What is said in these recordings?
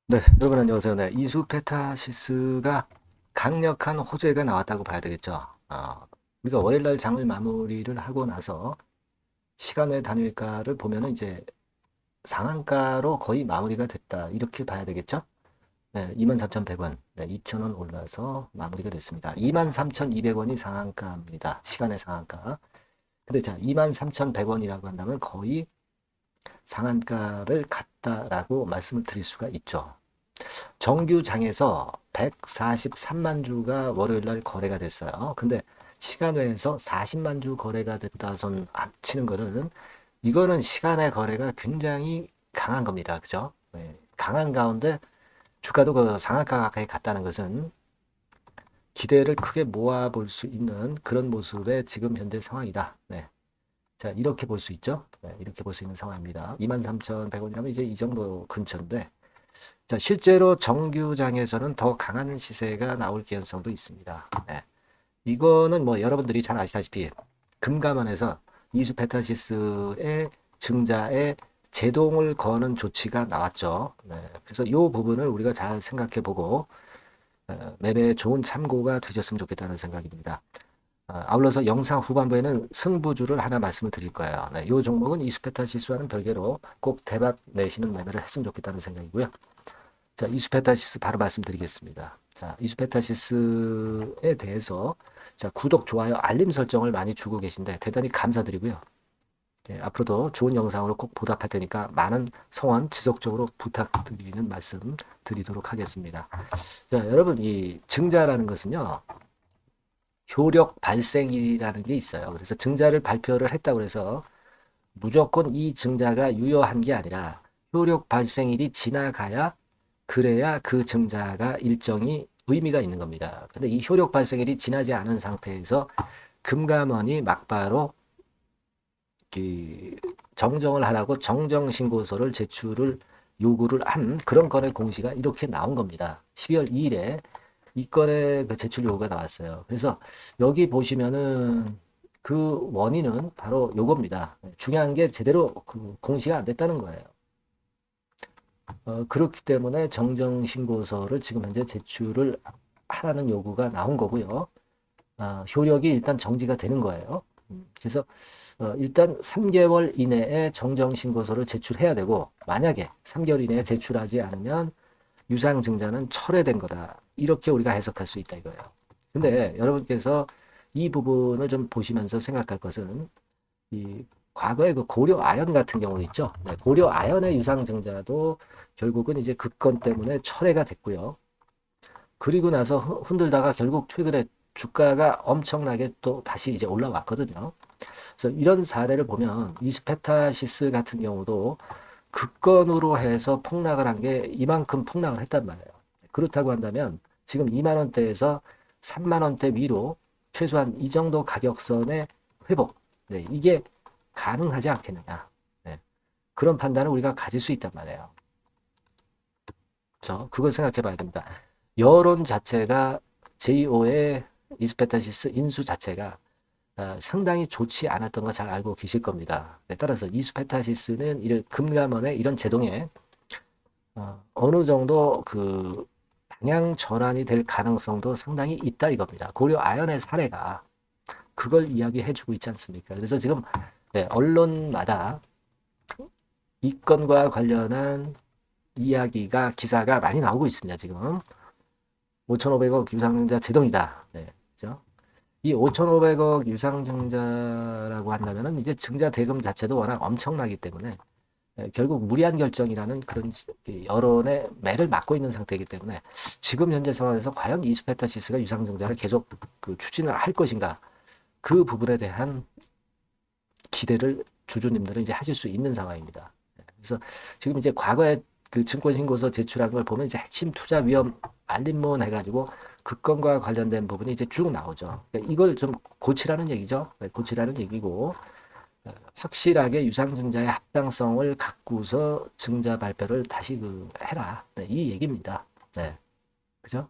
네, 여러분 안녕하세요. 네, 이수페타시스가 강력한 호재가 나왔다고 봐야 되겠죠. 우리가 월요일날 장을 마무리를 하고 나서 시간의 단일가를 보면은 이제 상한가로 거의 마무리가 됐다. 이렇게 봐야 되겠죠. 네, 23,100원. 네, 2,000원 올라서 마무리가 됐습니다. 23,200원이 상한가입니다. 시간의 상한가. 근데 자, 23,100원이라고 한다면 거의 상한가를 갔다라고 말씀을 드릴 수가 있죠. 정규장에서 143만 주가 월요일 날 거래가 됐어요. 근데 시간외에서 40만 주 거래가 됐다 손 치는 거는 이거는 시간의 거래가 굉장히 강한 겁니다. 그죠? 네. 강한 가운데 주가도 그 상한가 가까이 갔다는 것은 기대를 크게 모아볼 수 있는 그런 모습의 지금 현재 상황이다. 네. 자, 이렇게 볼 수 있죠? 네, 이렇게 볼 수 있는 상황입니다. 23,100원이라면 이제 이 정도 근처인데 자, 실제로 정규장에서는 더 강한 시세가 나올 가능성도 있습니다. 네. 이거는 뭐 여러분들이 잘 아시다시피 금감원에서 이수페타시스의 증자에 제동을 거는 조치가 나왔죠. 네. 그래서 이 부분을 우리가 잘 생각해 보고 매매에 좋은 참고가 되셨으면 좋겠다는 생각입니다. 아울러서 영상 후반부에는 승부주를 하나 말씀을 드릴 거예요. 네, 이 종목은 이수페타시스와는 별개로 꼭 대박 내시는 매매를 했으면 좋겠다는 생각이고요. 자, 이수페타시스 바로 말씀드리겠습니다. 자, 이수페타시스에 대해서 자, 구독, 좋아요, 알림 설정을 많이 주고 계신데 대단히 감사드리고요. 예, 앞으로도 좋은 영상으로 꼭 보답할 테니까 많은 성원 지속적으로 부탁드리는 말씀 드리도록 하겠습니다. 자, 여러분 이 증자라는 것은요. 효력 발생일이라는 게 있어요. 그래서 증자를 발표를 했다고 해서 무조건 이 증자가 유효한 게 아니라 효력 발생일이 지나가야 그래야 그 증자가 일정이 의미가 있는 겁니다. 근데 이 효력 발생일이 지나지 않은 상태에서 금감원이 막바로 정정을 하라고 정정신고서를 제출을 요구를 한 그런 건의 공시가 이렇게 나온 겁니다. 12월 2일에 이 건의 그 제출 요구가 나왔어요. 그래서 여기 보시면은 그 원인은 바로 요겁니다. 중요한 게 제대로 그 공시가 안 됐다는 거예요. 그렇기 때문에 정정신고서를 지금 현재 제출을 하라는 요구가 나온 거고요. 효력이 일단 정지가 되는 거예요. 그래서 일단 3개월 이내에 정정신고서를 제출해야 되고 만약에 3개월 이내에 제출하지 않으면 유상증자는 철회된 거다. 이렇게 우리가 해석할 수 있다 이거예요. 근데 여러분께서 이 부분을 좀 보시면서 생각할 것은 이 과거에 그 고려 아연 같은 경우 있죠. 네, 고려 아연의 유상증자도 결국은 이제 그 건 때문에 철회가 됐고요. 그리고 나서 흔들다가 결국 최근에 주가가 엄청나게 또 다시 이제 올라왔거든요. 그래서 이런 사례를 보면 이스페타시스 같은 경우도 급건으로 해서 폭락을 한 게 이만큼 폭락을 했단 말이에요. 그렇다고 한다면 지금 2만 원대에서 3만 원대 위로 최소한 이 정도 가격선의 회복, 네, 이게 가능하지 않겠느냐. 네, 그런 판단을 우리가 가질 수 있단 말이에요. 그렇죠? 그걸 생각해 봐야 됩니다. 여론 자체가 JO의 이스페타시스 인수 자체가 상당히 좋지 않았던 거 잘 알고 계실 겁니다. 네, 따라서 이스페타시스는 이런 금감원의 이런 제동에 어느 정도 그 방향 전환이 될 가능성도 상당히 있다 이겁니다. 고려 아연의 사례가 그걸 이야기해주고 있지 않습니까? 그래서 지금 네, 언론마다 이 건과 관련한 이야기가 기사가 많이 나오고 있습니다. 지금 5,500억 유상증자 제동이다. 네, 그죠? 이 5,500억 유상증자라고 한다면은 이제 증자 대금 자체도 워낙 엄청나기 때문에 결국 무리한 결정이라는 그런 여론의 매를 맞고 있는 상태이기 때문에 지금 현재 상황에서 과연 이스페타시스가 유상증자를 계속 그 추진을 할 것인가 그 부분에 대한 기대를 주주님들은 이제 하실 수 있는 상황입니다. 그래서 지금 이제 과거에 그 증권신고서 제출한 걸 보면 이제 핵심 투자 위험 알림문 해가지고 그 건과 관련된 부분이 이제 쭉 나오죠. 그러니까 이걸 좀 고치라는 얘기죠. 네, 고치라는 얘기고 확실하게 유상증자의 합당성을 갖고서 증자 발표를 다시 그 해라. 네, 이 얘기입니다. 네, 그죠?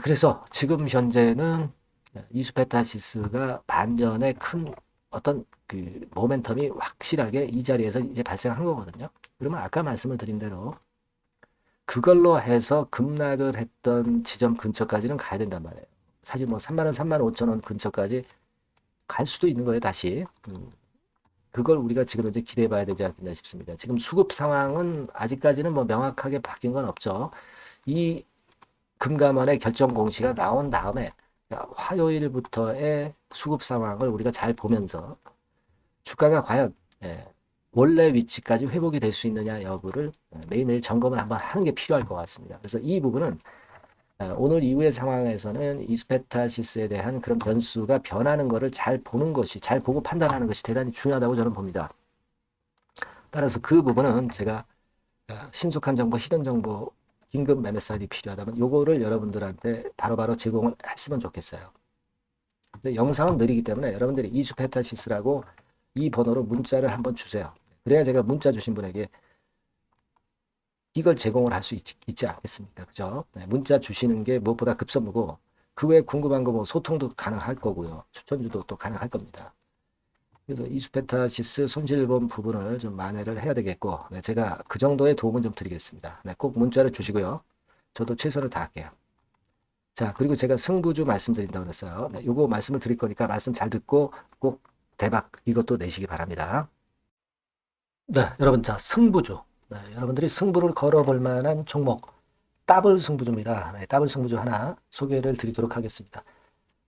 그래서 지금 현재는 이수페타시스가 반전의 큰 어떤 그 모멘텀이 확실하게 이 자리에서 이제 발생한 거거든요. 그러면 아까 말씀을 드린 대로 그걸로 해서 급락을 했던 지점 근처까지는 가야 된단 말이에요. 사실 뭐 3만 원, 3만 5천 원 근처까지 갈 수도 있는 거예요, 다시. 그걸 우리가 지금 이제 기대해 봐야 되지 않겠나 싶습니다. 지금 수급 상황은 아직까지는 뭐 명확하게 바뀐 건 없죠. 이 금감원의 결정 공시가 나온 다음에 화요일부터의 수급 상황을 우리가 잘 보면서 주가가 과연 원래 위치까지 회복이 될 수 있느냐 여부를 매일매일 점검을 한번 하는 게 필요할 것 같습니다. 그래서 이 부분은 오늘 이후의 상황에서는 이스페타시스에 대한 그런 변수가 변하는 것을 잘 보는 것이, 잘 보고 판단하는 것이 대단히 중요하다고 저는 봅니다. 따라서 그 부분은 제가 신속한 정보, 히든 정보, 긴급 매매 사이트이 필요하다면 요거를 여러분들한테 바로바로 제공을 했으면 좋겠어요. 근데 영상은 느리기 때문에 여러분들이 이스페타시스라고 이 번호로 문자를 한번 주세요. 그래야 제가 문자 주신 분에게 이걸 제공을 할 수 있지 않겠습니까? 그죠? 네, 문자 주시는 게 무엇보다 급선무고 그 외에 궁금한 거 뭐 소통도 가능할 거고요. 추천주도 또 가능할 겁니다. 그래서 이스페타시스 손실보험 부분을 좀 만회를 해야 되겠고 네, 제가 그 정도의 도움은 좀 드리겠습니다. 네, 꼭 문자를 주시고요. 저도 최선을 다할게요. 자, 그리고 제가 승부주 말씀드린다고 그랬어요. 네, 요거 말씀을 드릴 거니까 말씀 잘 듣고 꼭 대박 이것도 내시기 바랍니다. 네, 여러분, 자, 승부주. 네, 여러분들이 승부를 걸어볼 만한 종목, 더블 승부주입니다. 네, 더블 승부주 하나 소개를 드리도록 하겠습니다.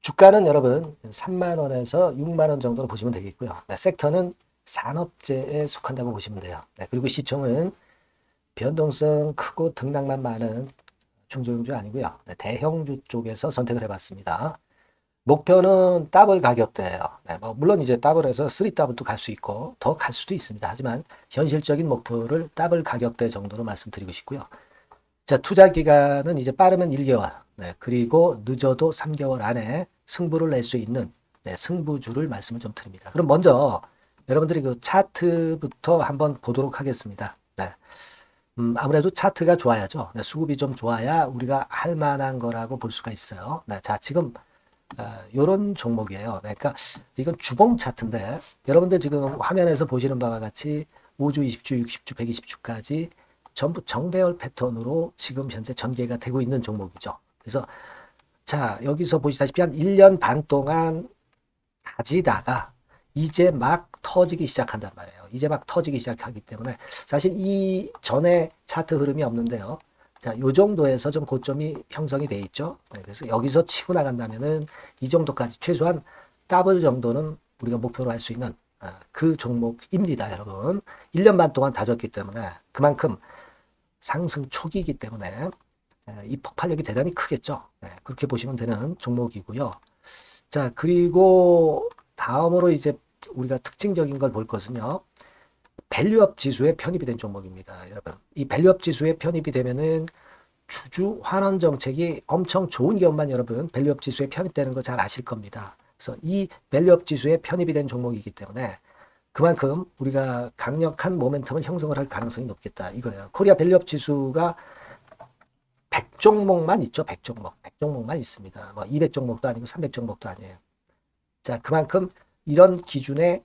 주가는 여러분 3만 원에서 6만 원 정도로 보시면 되겠고요. 네, 섹터는 산업재에 속한다고 보시면 돼요. 네, 그리고 시총은 변동성 크고 등락만 많은 중소형주 아니고요. 네, 대형주 쪽에서 선택을 해봤습니다. 목표는 더블 가격대예요. 네, 뭐 물론 이제 더블에서 3 더블도 갈 수 있고 더 갈 수도 있습니다. 하지만 현실적인 목표를 더블 가격대 정도로 말씀드리고 싶고요. 자, 투자 기간은 이제 빠르면 1개월, 네, 그리고 늦어도 3개월 안에 승부를 낼 수 있는 승부주를 말씀을 좀 드립니다. 그럼 먼저 여러분들이 그 차트부터 한번 보도록 하겠습니다. 네. 아무래도 차트가 좋아야죠. 네, 수급이 좀 좋아야 우리가 할 만한 거라고 볼 수가 있어요. 네, 자, 지금 요런 종목이에요. 그러니까 이건 주봉 차트인데 여러분들 지금 화면에서 보시는 바와 같이 5주, 20주, 60주, 120주까지 전부 정배열 패턴으로 지금 현재 전개가 되고 있는 종목이죠. 그래서 자, 여기서 보시다시피 한 1년 반 동안 가지다가 이제 막 터지기 시작한단 말이에요. 이제 막 터지기 시작하기 때문에 사실 이 전에 차트 흐름이 없는데요. 자, 요 정도에서 좀 고점이 형성이 돼 있죠. 네, 그래서 여기서 치고 나간다면은 이 정도까지 최소한 더블 정도는 우리가 목표로 할 수 있는 그 종목입니다, 여러분. 1년 반 동안 다졌기 때문에 그만큼 상승 초기이기 때문에 이 폭발력이 대단히 크겠죠. 네, 그렇게 보시면 되는 종목이고요. 자, 그리고 다음으로 이제 우리가 특징적인 걸 볼 것은요. 밸류업 지수에 편입이 된 종목입니다, 여러분. 이 밸류업 지수에 편입이 되면은 주주 환원 정책이 엄청 좋은 경우만 여러분 밸류업 지수에 편입되는 거 잘 아실 겁니다. 그래서 이 밸류업 지수에 편입이 된 종목이기 때문에 그만큼 우리가 강력한 모멘텀을 형성을 할 가능성이 높겠다 이거예요. 코리아 밸류업 지수가 100종목만 있죠. 100종목. 100종목만 있습니다. 뭐 200종목도 아니고 300종목도 아니에요. 자, 그만큼 이런 기준에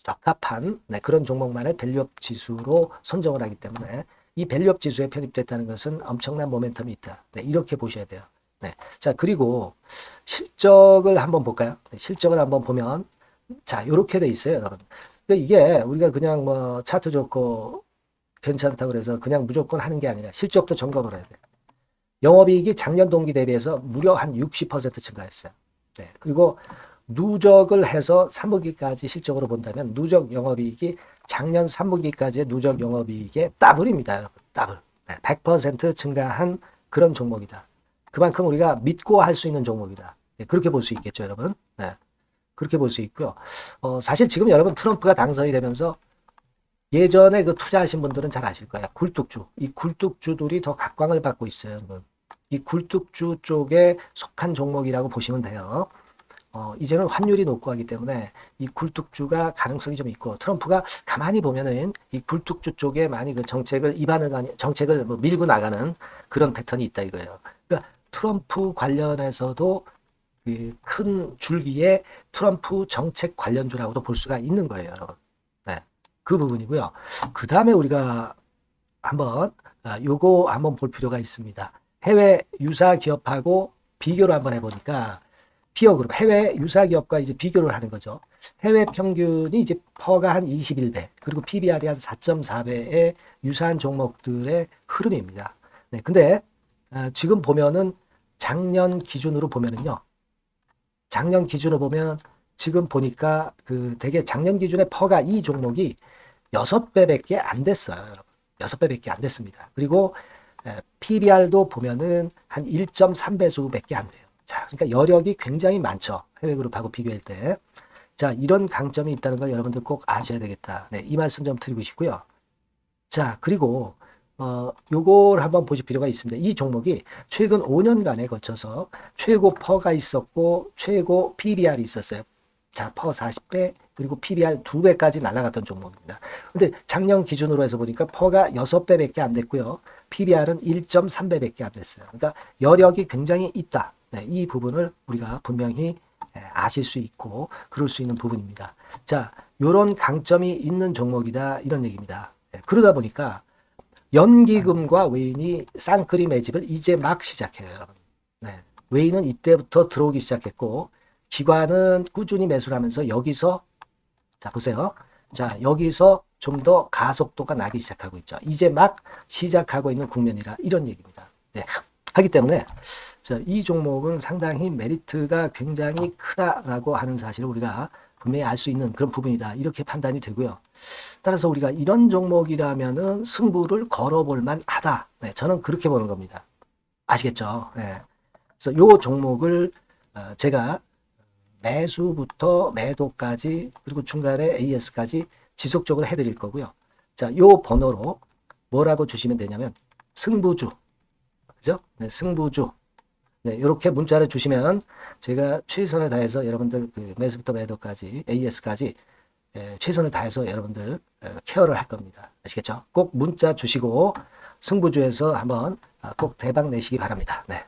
적합한 그런 종목만을 밸류업 지수로 선정을 하기 때문에 이 밸류업 지수에 편입됐다는 것은 엄청난 모멘텀이 있다. 네, 이렇게 보셔야 돼요. 네. 자, 그리고 실적을 한번 볼까요? 네, 실적을 한번 보면 자, 이렇게 돼 있어요, 여러분. 그러니까 이게 우리가 그냥 뭐 차트 좋고 괜찮다고 그래서 그냥 무조건 하는 게 아니라 실적도 점검을 해야 돼요. 영업이익이 작년 동기 대비해서 무려 한 60% 증가했어요. 네. 그리고 누적을 해서 3분기까지 실적으로 본다면 누적 영업이익이 작년 3분기까지의 누적 영업이익의 더블입니다, 여러분. 더블. 네. 100% 증가한 그런 종목이다. 그만큼 우리가 믿고 할 수 있는 종목이다. 네. 그렇게 볼 수 있겠죠, 여러분. 네. 그렇게 볼 수 있고요. 사실 지금 여러분 트럼프가 당선이 되면서 예전에 그 투자하신 분들은 잘 아실 거예요. 굴뚝주. 이 굴뚝주들이 더 각광을 받고 있어요. 이 굴뚝주 쪽에 속한 종목이라고 보시면 돼요. 이제는 환율이 높고 하기 때문에 이 굴뚝주가 가능성이 좀 있고 트럼프가 가만히 보면은 이 굴뚝주 쪽에 많이 그 정책을 밀고 나가는 그런 패턴이 있다 이거예요. 그러니까 트럼프 관련해서도 큰 줄기의 트럼프 정책 관련주라고도 볼 수가 있는 거예요, 여러분. 네, 그 부분이고요. 그 다음에 우리가 한번 요거 한번 볼 필요가 있습니다. 해외 유사 기업하고 비교를 한번 해보니까 피어그룹 해외 유사 기업과 이제 비교를 하는 거죠. 해외 평균이 이제 퍼가 한 21배 그리고 PBR이 한 4.4배의 유사한 종목들의 흐름입니다. 네, 근데 지금 보면은 작년 기준으로 보면은요. 작년 기준으로 보면 지금 보니까 되게 작년 기준에 퍼가 이 종목이 6배밖에 안 됐어요, 여러분. 6배밖에 안 됐습니다. 그리고 PBR도 보면은 한 1.3배수밖에 안 돼요. 자, 그러니까 여력이 굉장히 많죠. 해외 그룹하고 비교할 때. 자, 이런 강점이 있다는 걸 여러분들 꼭 아셔야 되겠다. 네, 이 말씀 좀 드리고 싶고요. 자, 그리고 요걸 한번 보실 필요가 있습니다. 이 종목이 최근 5년간에 거쳐서 최고 퍼가 있었고 최고 PBR이 있었어요. 자, 퍼 40배 그리고 PBR 2배까지 날아갔던 종목입니다. 근데 작년 기준으로 해서 보니까 퍼가 6배밖에 안 됐고요. PBR은 1.3배밖에 안 됐어요. 그러니까 여력이 굉장히 있다. 네, 이 부분을 우리가 분명히 아실 수 있고 그럴 수 있는 부분입니다. 자, 요런 강점이 있는 종목이다 이런 얘기입니다. 네, 그러다 보니까 연기금과 외인이 쌍끌이 매집을 이제 막 시작해요, 여러분. 네, 외인은 이때부터 들어오기 시작했고 기관은 꾸준히 매수를 하면서 여기서 자 보세요. 자 여기서 좀 더 가속도가 나기 시작하고 있죠. 이제 막 시작하고 있는 국면이라 이런 얘기입니다. 네, 하기 때문에 자, 이 종목은 상당히 메리트가 굉장히 크다라고 하는 사실을 우리가 분명히 알 수 있는 그런 부분이다. 이렇게 판단이 되고요. 따라서 우리가 이런 종목이라면은 승부를 걸어볼 만하다. 네, 저는 그렇게 보는 겁니다. 아시겠죠? 네. 그래서 요 종목을 제가 매수부터 매도까지 그리고 중간에 AS까지 지속적으로 해드릴 거고요. 자, 요 번호로 뭐라고 주시면 되냐면 승부주, 그죠? 네, 승부주. 네, 이렇게 문자를 주시면 제가 최선을 다해서 여러분들 매수부터 매도까지 AS까지 최선을 다해서 여러분들 케어를 할 겁니다. 아시겠죠? 꼭 문자 주시고 승부주에서 한번 꼭 대박 내시기 바랍니다. 네.